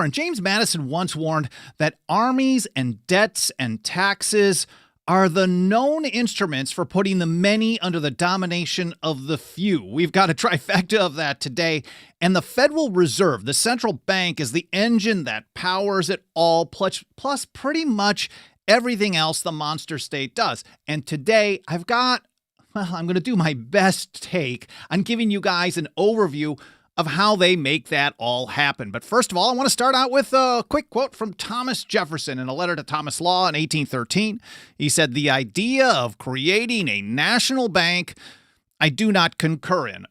And James Madison once warned that armies and debts and taxes are the known instruments for putting the many under the domination of the few. We've got a trifecta of that today. And the Federal Reserve, the central bank, is the engine that powers it all, plus pretty much everything else the monster state does. And today I'm going to do my best take on giving you guys an overview of how they make that all happen. But first of all, I want to start out with a quick quote from Thomas Jefferson in a letter to Thomas Law in 1813. He said, "The idea of creating a national bank I do not concur in."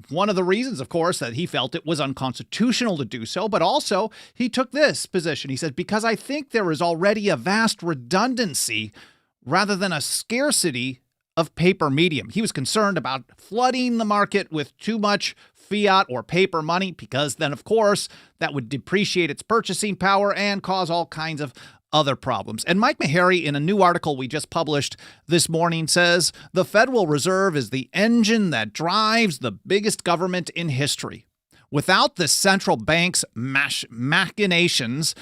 One of the reasons, of course, that he felt it was unconstitutional to do so, but also he took this position. He said, "Because I think there is already a vast redundancy rather than a scarcity of paper medium." He was concerned about flooding the market with too much fiat or paper money, because then, of course, that would depreciate its purchasing power and cause all kinds of other problems. And Mike Meharry, in a new article we just published this morning, says the Federal Reserve is the engine that drives the biggest government in history. Without the central bank's machinations,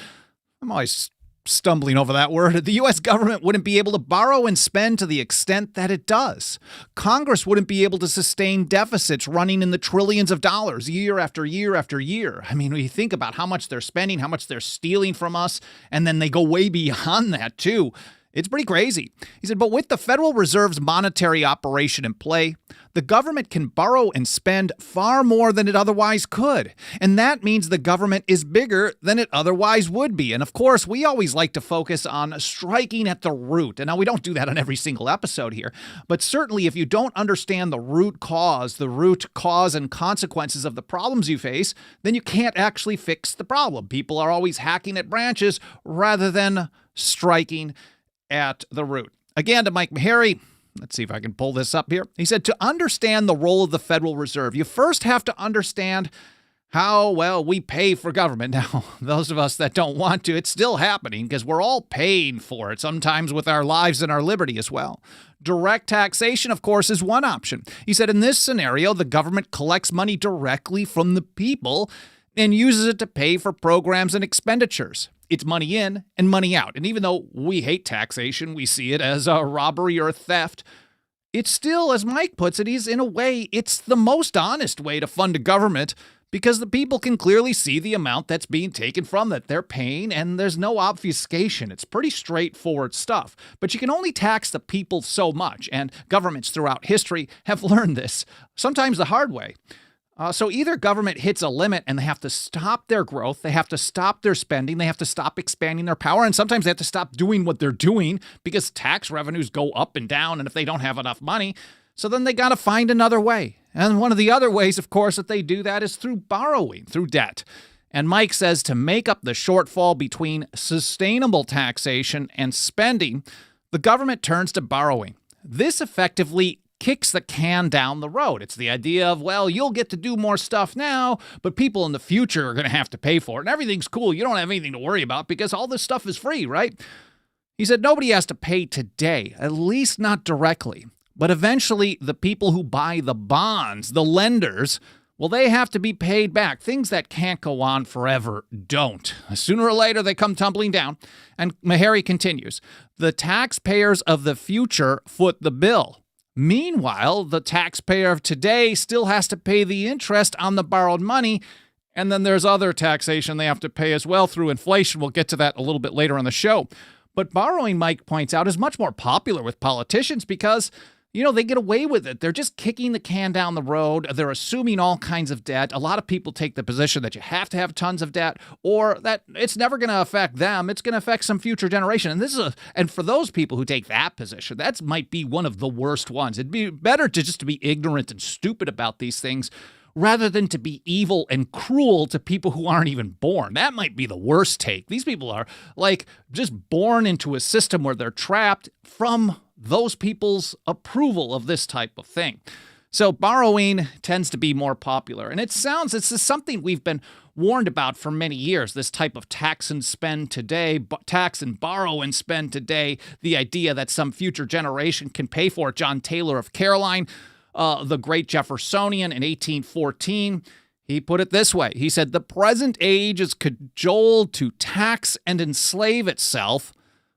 I'm always stumbling over that word, the U.S. government wouldn't be able to borrow and spend to the extent that it does. Congress wouldn't be able to sustain deficits running in the trillions of dollars year after year after year. I mean, when you think about how much they're spending, how much they're stealing from us, and then they go way beyond that too, it's pretty crazy. He said, but with the Federal Reserve's monetary operation in play, the government can borrow and spend far more than it otherwise could. And that means the government is bigger than it otherwise would be. And of course, we always like to focus on striking at the root. And now we don't do that on every single episode here. But certainly if you don't understand the root cause and consequences of the problems you face, then you can't actually fix the problem. People are always hacking at branches rather than striking at the root. Again, to Mike Meharry, let's see if I can pull this up here. He said, to understand the role of the Federal Reserve, you first have to understand how well we pay for government. Now, those of us that don't want to, it's still happening because we're all paying for it, sometimes with our lives and our liberty as well. Direct taxation, of course, is one option. He said, in this scenario, the government collects money directly from the people and uses it to pay for programs and expenditures. It's money in and money out. And even though we hate taxation, we see it as a robbery or a theft, it's still, as Mike puts it, in a way, it's the most honest way to fund a government because the people can clearly see the amount that's being taken from that they're paying, and there's no obfuscation. It's pretty straightforward stuff. But you can only tax the people so much, and governments throughout history have learned this, sometimes the hard way. So either government hits a limit and they have to stop their growth, they have to stop their spending, they have to stop expanding their power, and sometimes they have to stop doing what they're doing because tax revenues go up and down, and if they don't have enough money, so then they got to find another way. And one of the other ways, of course, that they do that is through borrowing, through debt. And Mike says to make up the shortfall between sustainable taxation and spending, the government turns to borrowing. This effectively kicks the can down the road. It's the idea of, well, you'll get to do more stuff now, but people in the future are going to have to pay for it. And everything's cool. You don't have anything to worry about because all this stuff is free, right? He said nobody has to pay today, at least not directly. But eventually, the people who buy the bonds, the lenders, well, they have to be paid back. Things that can't go on forever don't. Sooner or later, they come tumbling down. And Meharry continues, the taxpayers of the future foot the bill. Meanwhile, the taxpayer of today still has to pay the interest on the borrowed money, and then there's other taxation they have to pay as well through inflation. We'll get to that a little bit later on the show. But borrowing, Mike points out, is much more popular with politicians because, they get away with it. They're just kicking the can down the road. They're assuming all kinds of debt. A lot of people take the position that you have to have tons of debt or that it's never going to affect them. It's going to affect some future generation. And for those people who take that position, that might be one of the worst ones. It'd be better to be ignorant and stupid about these things rather than to be evil and cruel to people who aren't even born. That might be the worst take. These people are just born into a system where they're trapped from those people's approval of this type of thing. So borrowing tends to be more popular. And it's something we've been warned about for many years, this type of tax and spend today, tax and borrow and spend today, the idea that some future generation can pay for it. John Taylor of Caroline, the great Jeffersonian in 1814, He put it this way. He said, the present age is cajoled to tax and enslave itself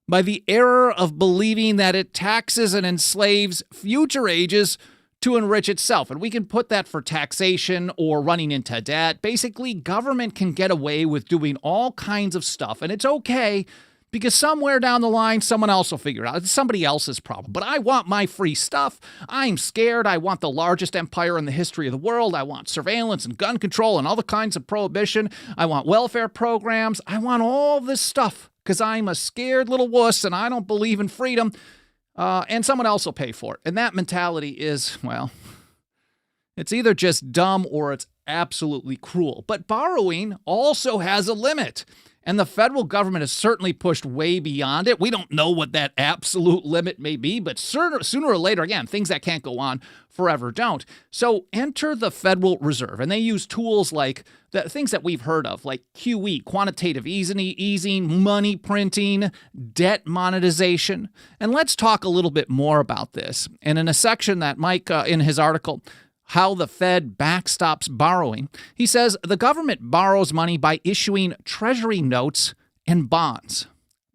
by the error of believing that it taxes and enslaves future ages to enrich itself. And we can put that for taxation or running into debt. Basically, government can get away with doing all kinds of stuff, and it's okay because somewhere down the line, someone else will figure it out. It's somebody else's problem. But I want my free stuff. I'm scared. I want the largest empire in the history of the world. I want surveillance and gun control and all the kinds of prohibition. I want welfare programs. I want all this stuff because I'm a scared little wuss and I don't believe in freedom. And someone else will pay for it. And that mentality is, well, it's either just dumb or it's absolutely cruel. But borrowing also has a limit. And the federal government has certainly pushed way beyond it. We don't know what that absolute limit may be, but sooner or later, again, things that can't go on forever don't. So enter the Federal Reserve, and they use tools like the things that we've heard of, like QE, quantitative easing, money printing, debt monetization. And let's talk a little bit more about this. And in a section that Mike, in his article, How the Fed Backstops Borrowing, he says the government borrows money by issuing treasury notes and bonds.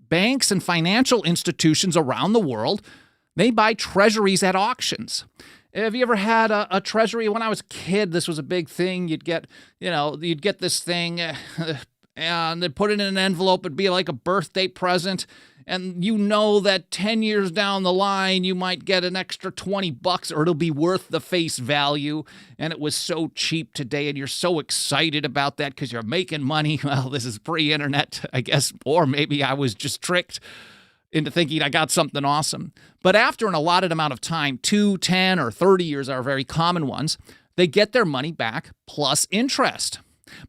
Banks and financial institutions around the world, they buy treasuries at auctions. Have you ever had a treasury? When I was a kid, this was a big thing. You'd get this thing and they'd put it in an envelope. It'd be like a birthday present. And you know that 10 years down the line, you might get an extra $20 or it'll be worth the face value. And it was so cheap today. And you're so excited about that because you're making money. Well, this is pre-internet, I guess. Or maybe I was just tricked into thinking I got something awesome. But after an allotted amount of time, 2, 10, or 30 years are very common ones, they get their money back plus interest.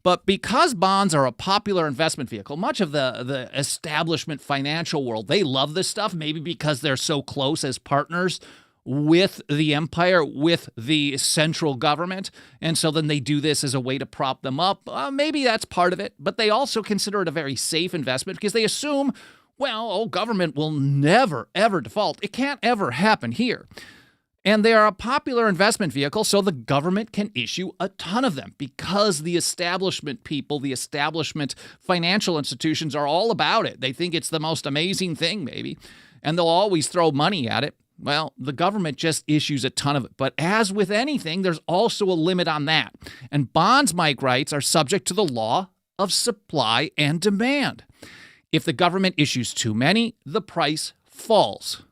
But because bonds are a popular investment vehicle, much of the establishment financial world, they love this stuff, maybe because they're so close as partners with the empire, with the central government. And so then they do this as a way to prop them up. Maybe that's part of it. But they also consider it a very safe investment because they assume, well, government will never, ever default. It can't ever happen here. And they are a popular investment vehicle, so the government can issue a ton of them because the establishment people, the establishment financial institutions are all about it. They think it's the most amazing thing, maybe, and they'll always throw money at it. Well, the government just issues a ton of it. But as with anything, there's also a limit on that. And bonds, Mike writes, are subject to the law of supply and demand. If the government issues too many, the price falls.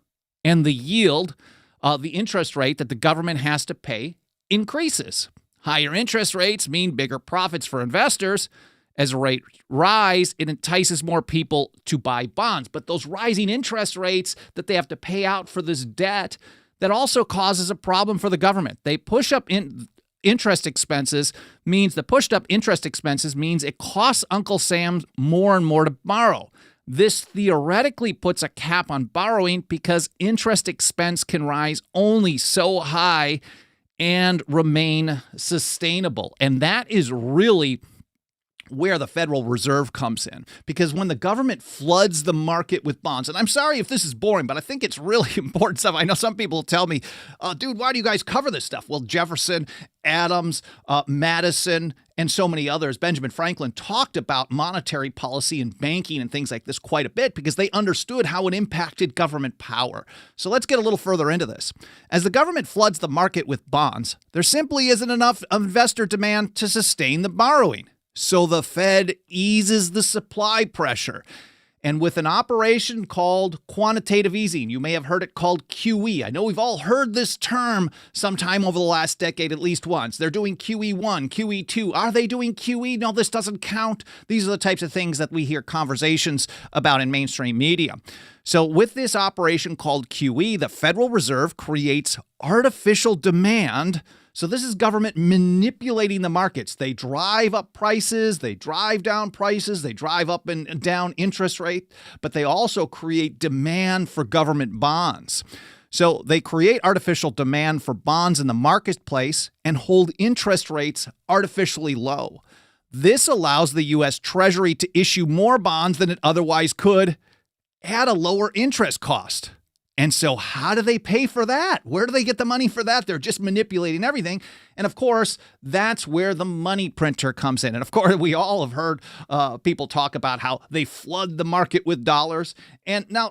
And the yield, the interest rate that the government has to pay, increases. Higher interest rates mean bigger profits for investors. As rates rise, it entices more people to buy bonds. But those rising interest rates that they have to pay out for this debt, that also causes a problem for the government. They push up interest expenses means it costs Uncle Sam more and more to borrow. This theoretically puts a cap on borrowing because interest expense can rise only so high and remain sustainable. And that is really where the Federal Reserve comes in. Because when the government floods the market with bonds, and I'm sorry if this is boring, but I think it's really important stuff. I know some people tell me, dude, why do you guys cover this stuff? Well, Jefferson, Adams, Madison, and so many others, Benjamin Franklin, talked about monetary policy and banking and things like this quite a bit because they understood how it impacted government power. So let's get a little further into this. As the government floods the market with bonds, there simply isn't enough investor demand to sustain the borrowing. So the Fed eases the supply pressure. And with an operation called quantitative easing, you may have heard it called QE. I know we've all heard this term sometime over the last decade at least once. They're doing QE1, QE2. Are they doing QE? No, this doesn't count. These are the types of things that we hear conversations about in mainstream media. So with this operation called QE, the Federal Reserve creates artificial demand. So this is government manipulating the markets. They drive up prices, they drive down prices, they drive up and down interest rate, but they also create demand for government bonds. So they create artificial demand for bonds in the marketplace and hold interest rates artificially low. This allows the U.S. Treasury to issue more bonds than it otherwise could at a lower interest cost. And so how do they pay for that? Where do they get the money for that? They're just manipulating everything. And of course, that's where the money printer comes in. And of course, we all have heard people talk about how they flood the market with dollars. And now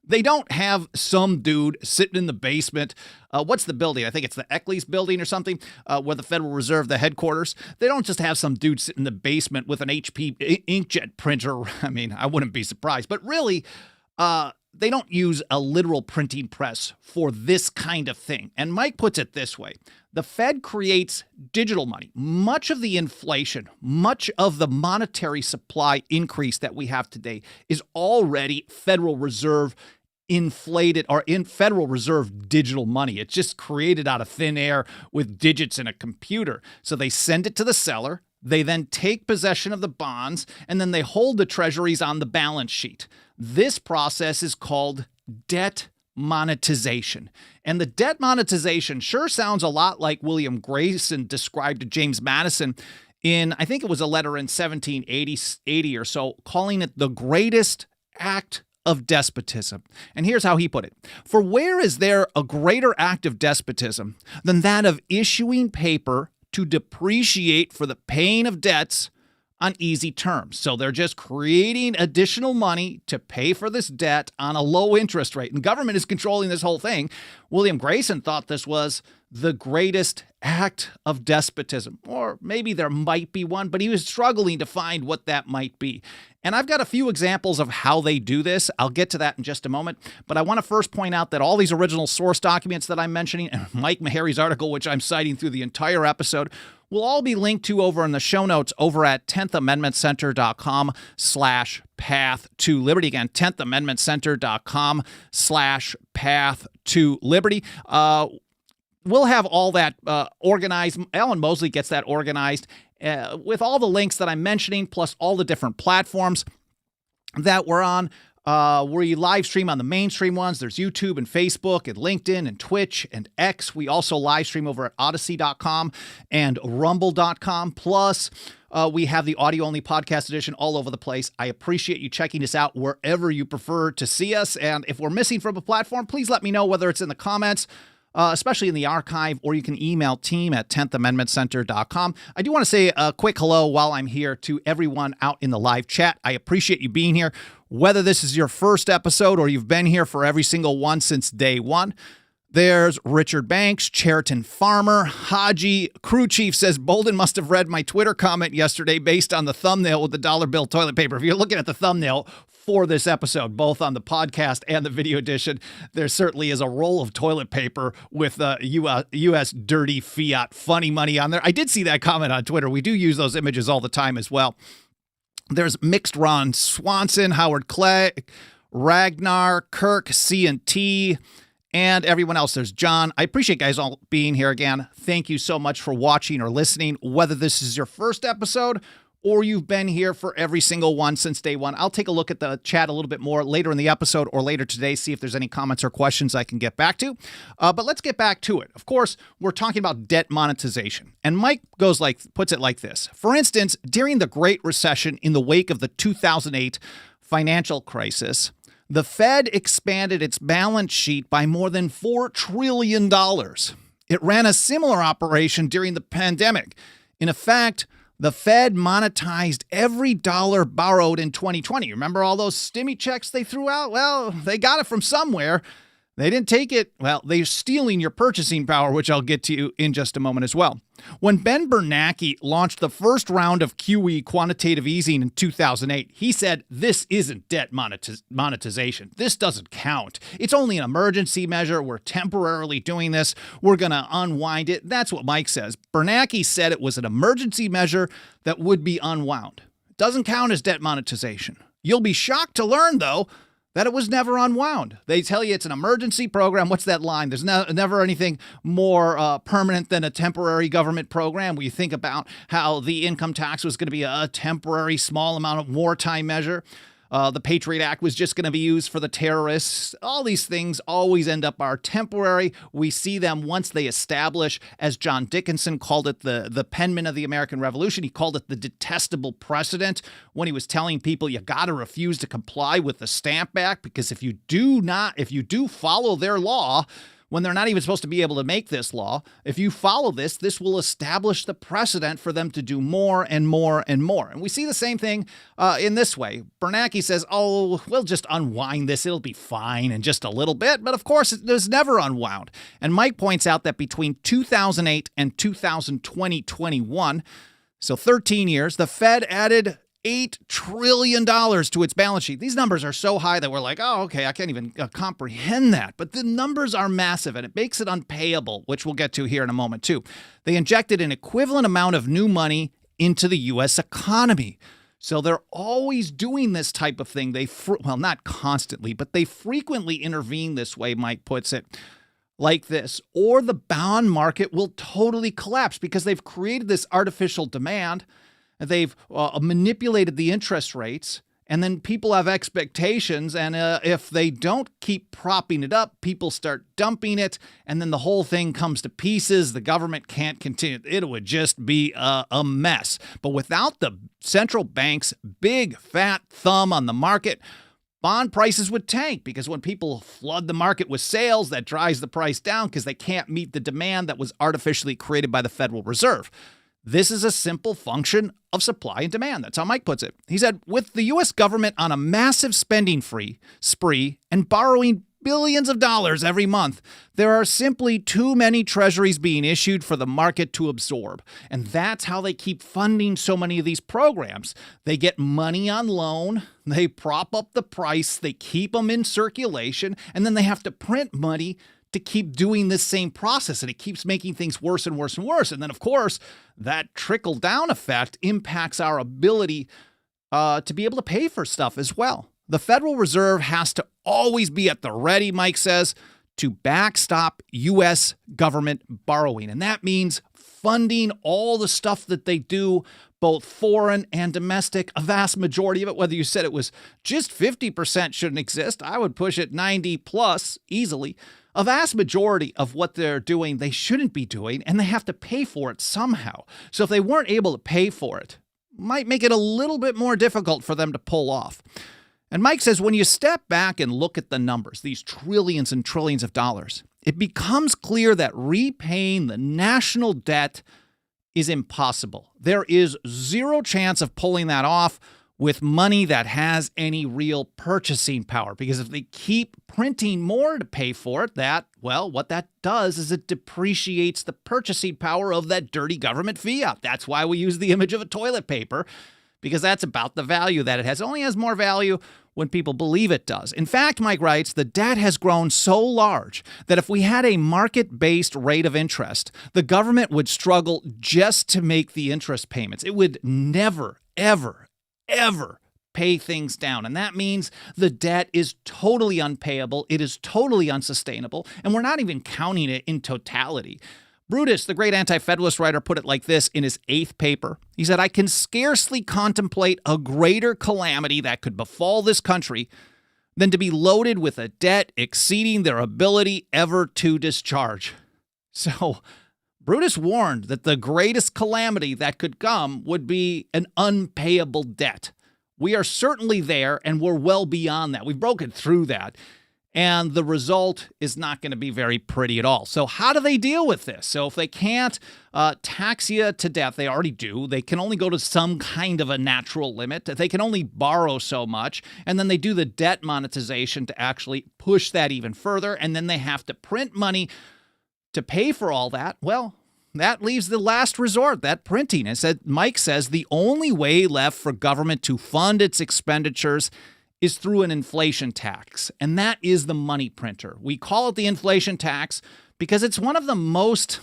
they don't have some dude sitting in the basement. What's the building? I think it's the Eccles building or something, where the Federal Reserve, the headquarters. They don't just have some dude sitting in the basement with an HP inkjet printer. I mean, I wouldn't be surprised. But really, they don't use a literal printing press for this kind of thing. And Mike puts it this way. The Fed creates digital money. Much of the inflation, much of the monetary supply increase that we have today is already Federal Reserve inflated or in Federal Reserve digital money. It's just created out of thin air with digits in a computer. So they send it to the seller. They then take possession of the bonds, and then they hold the treasuries on the balance sheet. This process is called debt monetization. And the debt monetization sure sounds a lot like William Grayson described to James Madison in, I think it was a letter in 1780 or so, calling it the greatest act of despotism. And here's how he put it. For where is there a greater act of despotism than that of issuing paper to depreciate for the paying of debts on easy terms? So they're just creating additional money to pay for this debt on a low interest rate. And government is controlling this whole thing. William Grayson thought this was the greatest act of despotism. Or maybe there might be one, but he was struggling to find what that might be. And I've got a few examples of how they do this. I'll get to that in just a moment. But I want to first point out that all these original source documents that I'm mentioning and Mike Meharry's article, which I'm citing through the entire episode, will all be linked to over in the show notes over at 10thamendmentcenter.com/path to liberty. Again, 10thamendmentcenter.com/path to liberty. We'll have all that organized. Alan Mosley gets that organized with all the links that I'm mentioning, plus all the different platforms that we're on. We live stream on the mainstream ones. There's YouTube and Facebook and LinkedIn and Twitch and X. We also live stream over at Odyssey.com and Rumble.com. Plus, we have the audio-only podcast edition all over the place. I appreciate you checking us out wherever you prefer to see us. And if we're missing from a platform, please let me know, whether it's in the comments, especially in the archive, or you can email team@10thamendmentcenter.com. I do want to say a quick hello while I'm here to everyone out in the live chat. I appreciate you being here, whether this is your first episode or you've been here for every single one since day one. There's Richard Banks, Cheriton Farmer, Haji, Crew Chief says, Bolden must have read my Twitter comment yesterday based on the thumbnail with the dollar bill toilet paper. If you're looking at the thumbnail for this episode, both on the podcast and the video edition, there certainly is a roll of toilet paper with U.S. dirty fiat funny money on there. I did see that comment on Twitter. We do use those images all the time as well. There's Mixed Ron Swanson, Howard Clay, Ragnar, Kirk, C&T, and everyone else. There's John. I appreciate guys all being here again. Thank you so much for watching or listening, whether this is your first episode or you've been here for every single one since day one. I'll take a look at the chat a little bit more later in the episode or later today, see if there's any comments or questions I can get back to. But let's get back to it. Of course, we're talking about debt monetization. And Mike puts it like this. For instance, during the Great Recession in the wake of the 2008 financial crisis, the Fed expanded its balance sheet by more than $4 trillion. It ran a similar operation during the pandemic. In effect, the Fed monetized every dollar borrowed in 2020. Remember all those stimmy checks they threw out? Well, they got it from somewhere. They didn't take it. Well, they're stealing your purchasing power, which I'll get to you in just a moment as well. When Ben Bernanke launched the first round of QE quantitative easing in 2008, he said, this isn't debt monetization. This doesn't count. It's only an emergency measure. We're temporarily doing this. We're going to unwind it. That's what Mike says. Bernanke said it was an emergency measure that would be unwound. It doesn't count as debt monetization. You'll be shocked to learn, though, that it was never unwound. They tell you it's an emergency program. What's that line? There's never anything more permanent than a temporary government program. We think about how the income tax was going to be a temporary small amount of wartime measure. The Patriot Act was just going to be used for the terrorists. All these things always end up are temporary. We see them once they establish, as John Dickinson called it, the penman of the American Revolution. He called it the detestable precedent when he was telling people you got to refuse to comply with the Stamp Act, because if you do follow their law, when they're not even supposed to be able to make this law, if you follow this, this will establish the precedent for them to do more and more and more. And we see the same thing in this way. Bernanke says, oh, we'll just unwind this. It'll be fine in just a little bit. But of course, it was never unwound. And Mike points out that between 2008 and 2020-21, so 13 years, the Fed added $8 trillion to its balance sheet. These numbers are so high that we're like, oh, okay, I can't even comprehend that. But the numbers are massive, and it makes it unpayable, which we'll get to here in a moment, too. They injected an equivalent amount of new money into the U.S. economy. So they're always doing this type of thing. Well, not constantly, but they frequently intervene this way, Mike puts it, like this, or the bond market will totally collapse because they've created this artificial demand. They've manipulated the interest rates, and then people have expectations, and if they don't keep propping it up, people start dumping it, and then the whole thing comes to pieces. The government can't continue. It would just be a mess. But without the central bank's big, fat thumb on the market, bond prices would tank, because when people flood the market with sales, that drives the price down because they can't meet the demand that was artificially created by the Federal Reserve. This is a simple function of supply and demand. That's how Mike puts it. He said, with the U.S. government on a massive spending spree and borrowing billions of dollars every month, there are simply too many treasuries being issued for the market to absorb. And that's how they keep funding so many of these programs. They get money on loan, they prop up the price, they keep them in circulation, and then they have to print money to keep doing this same process, and it keeps making things worse and worse and worse. And then, of course, that trickle-down effect impacts our ability to be able to pay for stuff as well. The Federal Reserve has to always be at the ready, Mike says, to backstop U.S. government borrowing. And that means funding all the stuff that they do, both foreign and domestic. A vast majority of it, whether you said it was just 50% shouldn't exist, I would push it 90 plus easily. A vast majority of what they're doing, they shouldn't be doing, and they have to pay for it somehow. So if they weren't able to pay for it, might make it a little bit more difficult for them to pull off. And Mike says, when you step back and look at the numbers, these trillions and trillions of dollars, it becomes clear that repaying the national debt is impossible. There is zero chance of pulling that off with money that has any real purchasing power. Because if they keep printing more to pay for it, what that does is it depreciates the purchasing power of that dirty government fiat. That's why we use the image of a toilet paper, because that's about the value that it has. It only has more value when people believe it does. In fact, Mike writes, the debt has grown so large that if we had a market-based rate of interest, the government would struggle just to make the interest payments. It would never, ever pay things down. And that means the debt is totally unpayable. It is totally unsustainable. And we're not even counting it in totality. Brutus, the great anti-federalist writer, put it like this in his 8th paper. He said, I can scarcely contemplate a greater calamity that could befall this country than to be loaded with a debt exceeding their ability ever to discharge. So Brutus warned that the greatest calamity that could come would be an unpayable debt. We are certainly there, and we're well beyond that. We've broken through that. And the result is not going to be very pretty at all. So how do they deal with this? So if they can't tax you to death, they already do. They can only go to some kind of a natural limit. They can only borrow so much. And then they do the debt monetization to actually push that even further. And then they have to print money to pay for all that. Well, that leaves the last resort, that printing. And Mike says the only way left for government to fund its expenditures is through an inflation tax, and that is the money printer. We call it the inflation tax because it's one of the most,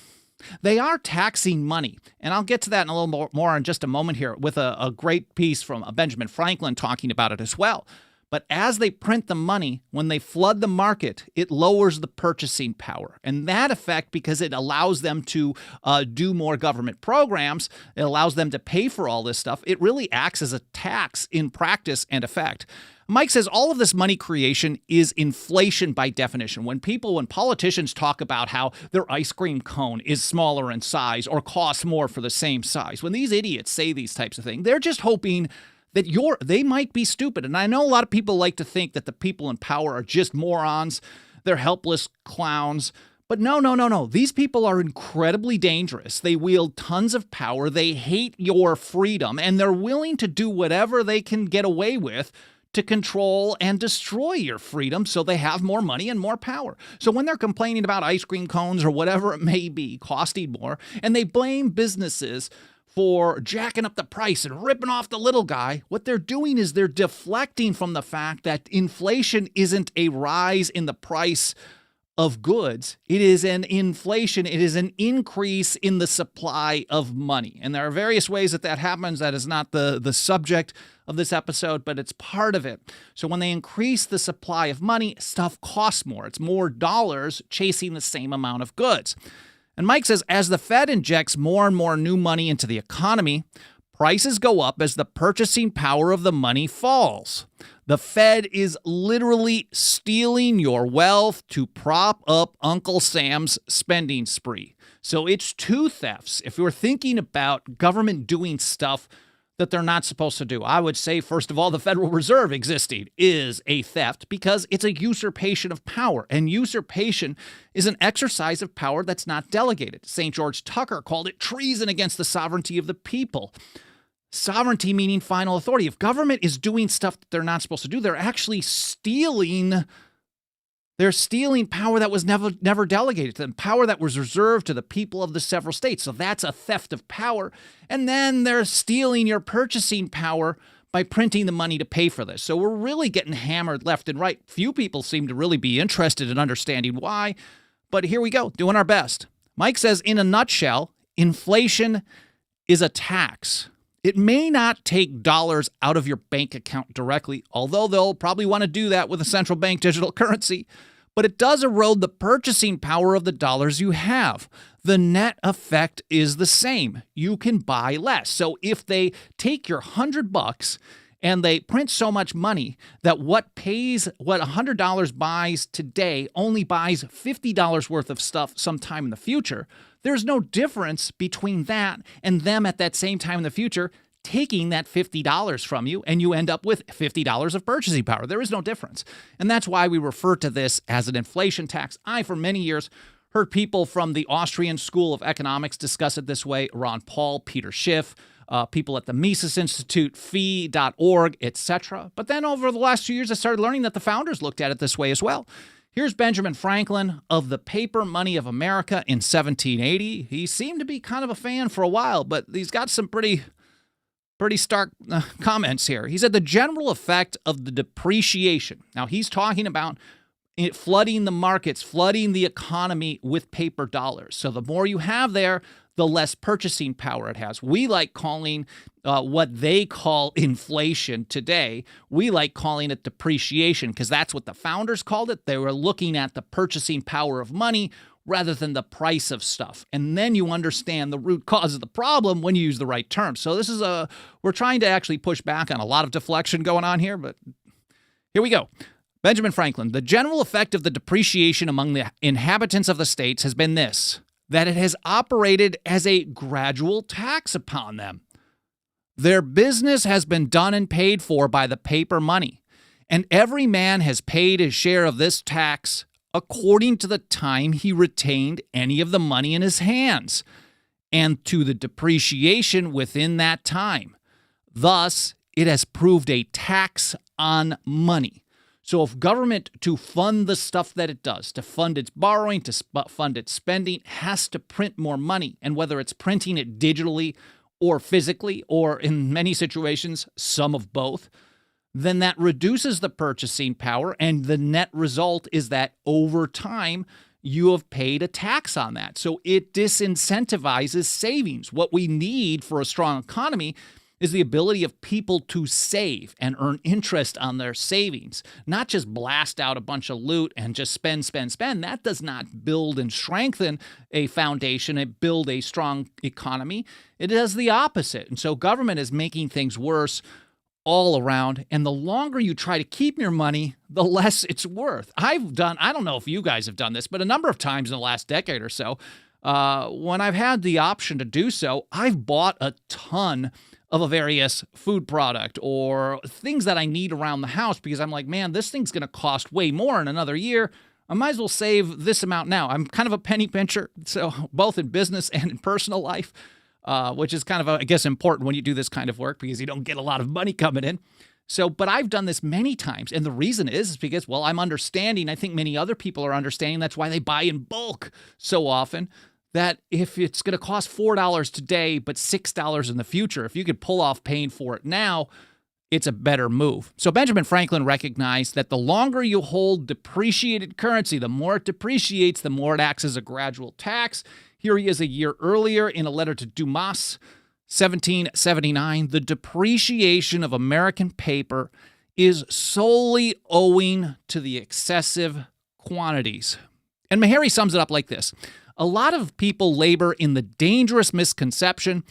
they are taxing money. And I'll get to that in a little more in just a moment here with a great piece from Benjamin Franklin talking about it as well. But as they print the money, when they flood the market, it lowers the purchasing power. And that effect, because it allows them to do more government programs, it allows them to pay for all this stuff, it really acts as a tax in practice and effect. Mike says all of this money creation is inflation by definition. When politicians talk about how their ice cream cone is smaller in size or costs more for the same size, when these idiots say these types of things, they're just hoping that they might be stupid. And I know a lot of people like to think that the people in power are just morons. They're helpless clowns. But no. These people are incredibly dangerous. They wield tons of power. They hate your freedom, and they're willing to do whatever they can get away with to control and destroy your freedom so they have more money and more power. So when they're complaining about ice cream cones or whatever it may be costing more, and they blame businesses for jacking up the price and ripping off the little guy, what they're doing is they're deflecting from the fact that inflation isn't a rise in the price of goods. It is an inflation. It is an increase in the supply of money. And there are various ways that happens. That is not the subject of this episode, but it's part of it. So when they increase the supply of money, stuff costs more. It's more dollars chasing the same amount of goods. And Mike says, as the Fed injects more and more new money into the economy, prices go up as the purchasing power of the money falls. The Fed is literally stealing your wealth to prop up Uncle Sam's spending spree. So it's two thefts. If you're thinking about government doing stuff that they're not supposed to do, I would say, first of all, the Federal Reserve existing is a theft because it's a usurpation of power. And usurpation is an exercise of power that's not delegated. St. George Tucker called it treason against the sovereignty of the people. Sovereignty meaning final authority. If government is doing stuff that they're not supposed to do, they're actually stealing. They're stealing power that was never delegated to them, power that was reserved to the people of the several states. So that's a theft of power. And then they're stealing your purchasing power by printing the money to pay for this. So we're really getting hammered left and right. Few people seem to really be interested in understanding why. But here we go, doing our best. Mike says, in a nutshell, inflation is a tax. It may not take dollars out of your bank account directly, although they'll probably want to do that with a central bank digital currency, but it does erode the purchasing power of the dollars you have. The net effect is the same. You can buy less. So if they take your $100 and they print so much money that what $100 buys today only buys $50 worth of stuff sometime in the future, there's no difference between that and them at that same time in the future taking that $50 from you, and you end up with $50 of purchasing power. There is no difference. And that's why we refer to this as an inflation tax. I, for many years, heard people from the Austrian School of Economics discuss it this way: Ron Paul, Peter Schiff, people at the Mises Institute, fee.org, etc. But then over the last few years, I started learning that the founders looked at it this way as well. Here's Benjamin Franklin of the Paper Money of America in 1780. He seemed to be kind of a fan for a while, but he's got some pretty stark comments here. He said the general effect of the depreciation. Now, he's talking about it flooding the markets, flooding the economy with paper dollars. So the more you have there, the less purchasing power it has. We like calling what they call inflation today, we like calling it depreciation because that's what the founders called it. They were looking at the purchasing power of money rather than the price of stuff. And then you understand the root cause of the problem when you use the right term. So this is we're trying to actually push back on a lot of deflection going on here, but here we go. Benjamin Franklin, the general effect of the depreciation among the inhabitants of the states has been this: that it has operated as a gradual tax upon them. Their business has been done and paid for by the paper money, and every man has paid his share of this tax according to the time he retained any of the money in his hands, and to the depreciation within that time. Thus, it has proved a tax on money. So if government, to fund the stuff that it does, to fund its borrowing, to fund its spending, has to print more money, and whether it's printing it digitally or physically, or in many situations, some of both, then that reduces the purchasing power, and the net result is that over time, you have paid a tax on that. So it disincentivizes savings. What we need for a strong economy is the ability of people to save and earn interest on their savings, not just blast out a bunch of loot and just spend, spend, spend. That does not build and strengthen a foundation and build a strong economy. It does the opposite. And so government is making things worse all around. And the longer you try to keep your money, the less it's worth. I don't know if you guys have done this, but a number of times in the last decade or so, when I've had the option to do so, I've bought a ton of a various food product or things that I need around the house because I'm like, man, this thing's going to cost way more in another year. I might as well save this amount now. I'm kind of a penny pincher, so both in business and in personal life, which is kind of, I guess, important when you do this kind of work because you don't get a lot of money coming in. So, but I've done this many times, and the reason is because, well, I'm understanding, I think many other people are understanding, that's why they buy in bulk so often, that if it's going to cost $4 today, but $6 in the future, if you could pull off paying for it now, it's a better move. So Benjamin Franklin recognized that the longer you hold depreciated currency, the more it depreciates, the more it acts as a gradual tax. Here he is a year earlier in a letter to Dumas, 1779. The depreciation of American paper is solely owing to the excessive quantities. And Meharry sums it up like this. A lot of people labor in the dangerous misconception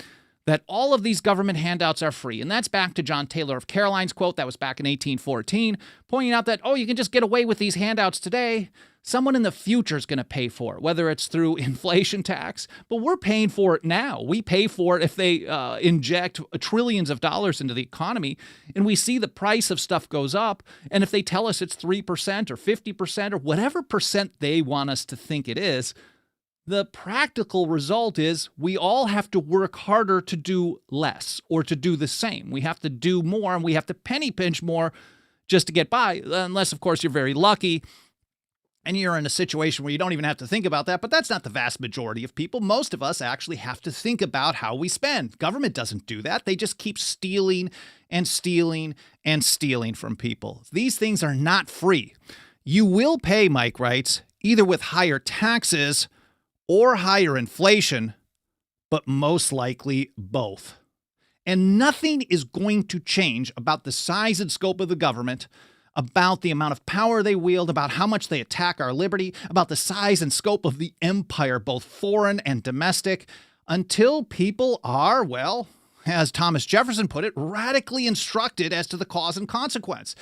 that all of these government handouts are free. And that's back to John Taylor of Caroline's quote that was back in 1814, pointing out that, oh, you can just get away with these handouts today. Someone in the future is going to pay for it, whether it's through inflation tax, but we're paying for it now. We pay for it if they inject trillions of dollars into the economy, and we see the price of stuff goes up, and if they tell us it's 3% or 50% or whatever percent they want us to think it is, the practical result is we all have to work harder to do less or to do the same. We have to do more, and we have to penny pinch more just to get by, unless, of course, you're very lucky and you're in a situation where you don't even have to think about that, but that's not the vast majority of people. Most of us actually have to think about how we spend. Government doesn't do that. They just keep stealing and stealing and stealing from people. These things are not free. You will pay, Mike writes, either with higher taxes or higher inflation, but most likely both. And nothing is going to change about the size and scope of the government, about the amount of power they wield, about how much they attack our liberty, about the size and scope of the empire, both foreign and domestic, until people are, well, as Thomas Jefferson put it, radically instructed as to the cause and consequence.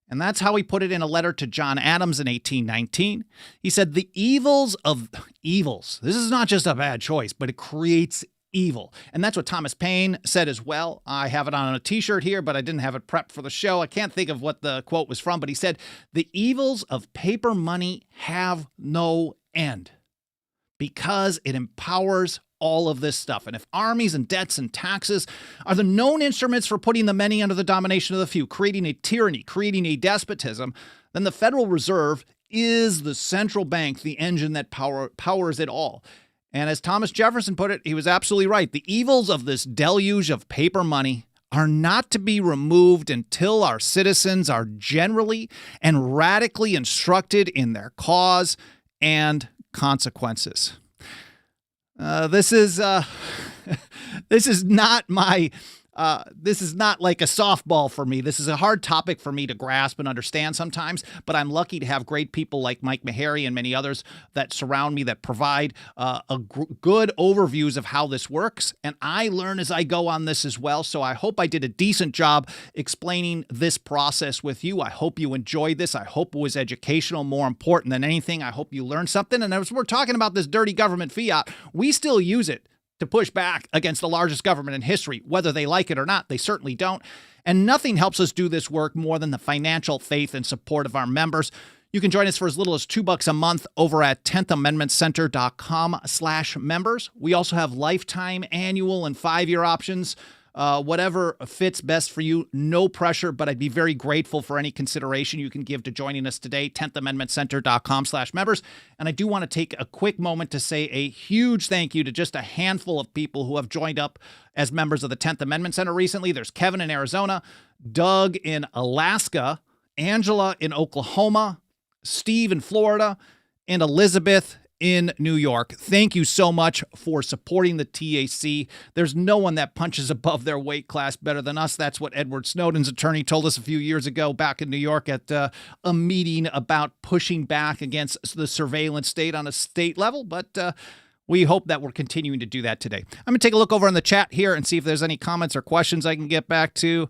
And that's how he put it in a letter to John Adams in 1819. He said, the evils of evils. This is not just a bad choice, but it creates evil. And that's what Thomas Paine said as well. I have it on a t-shirt here, but I didn't have it prepped for the show. I can't think of what the quote was from, but he said, the evils of paper money have no end because it empowers all of this stuff. And if armies and debts and taxes are the known instruments for putting the many under the domination of the few, creating a tyranny, creating a despotism, then the Federal Reserve is the central bank, the engine that powers it all. And as Thomas Jefferson put it, he was absolutely right. The evils of this deluge of paper money are not to be removed until our citizens are generally and radically instructed in their cause and consequences. This is not my This is not like a softball for me. This is a hard topic for me to grasp and understand sometimes, but I'm lucky to have great people like Mike Meharry and many others that surround me that provide good overviews of how this works. And I learn as I go on this as well. So I hope I did a decent job explaining this process with you. I hope you enjoyed this. I hope it was educational. More important than anything, I hope you learned something. And as we're talking about this dirty government fiat, we still use it to push back against the largest government in history, whether they like it or not. They certainly don't. And nothing helps us do this work more than the financial faith and support of our members. You can join us for as little as $2 a month over at 10thamendmentcenter.com/members. We also have lifetime, annual, and 5-year options. Whatever fits best for you, no pressure, but I'd be very grateful for any consideration you can give to joining us today, 10thamendmentcenter.com/members. And I do want to take a quick moment to say a huge thank you to just a handful of people who have joined up as members of the 10th Amendment Center recently. There's Kevin in Arizona, Doug in Alaska, Angela in Oklahoma, Steve in Florida, and Elizabeth in New York. Thank you so much for supporting the TAC. There's no one that punches above their weight class better than us. That's what Edward Snowden's attorney told us a few years ago back in New York at a meeting about pushing back against the surveillance state on a state level. But we hope that we're continuing to do that today. I'm going to take a look over in the chat here and see if there's any comments or questions I can get back to.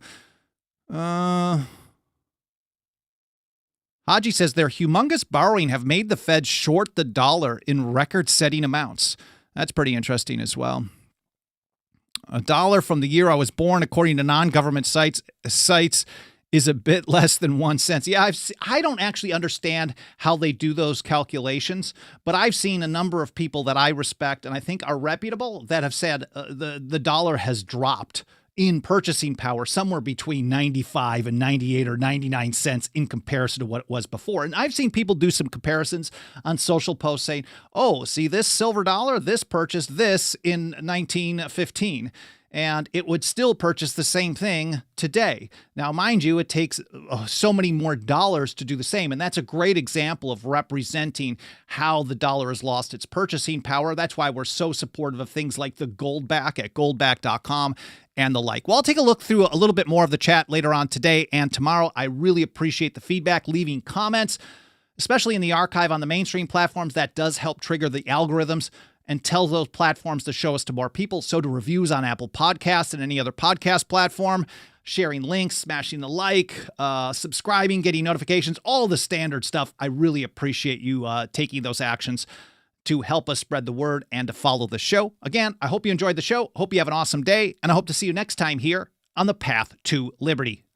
Haji says their humongous borrowing have made the Fed short the dollar in record-setting amounts. That's pretty interesting as well. $1 from the year I was born, according to non-government sites, is a bit less than 1 cent. Yeah, I don't actually understand how they do those calculations, but I've seen a number of people that I respect and I think are reputable that have said the dollar has dropped in purchasing power somewhere between 95 and 98 or 99 cents in comparison to what it was before. And I've seen people do some comparisons on social posts saying, oh, see this silver dollar, this purchased this in 1915. And it would still purchase the same thing today. Now, mind you, it takes so many more dollars to do the same. And that's a great example of representing how the dollar has lost its purchasing power. That's why we're so supportive of things like the Goldback at goldback.com and the like. Well, I'll take a look through a little bit more of the chat later on today and tomorrow. I really appreciate the feedback, leaving comments, especially in the archive on the mainstream platforms. That does help trigger the algorithms and tell those platforms to show us to more people. So do reviews on Apple Podcasts and any other podcast platform, sharing links, smashing the like, subscribing, getting notifications, all the standard stuff. I really appreciate you taking those actions to help us spread the word and to follow the show. Again, I hope you enjoyed the show. Hope you have an awesome day, and I hope to see you next time here on the Path to Liberty.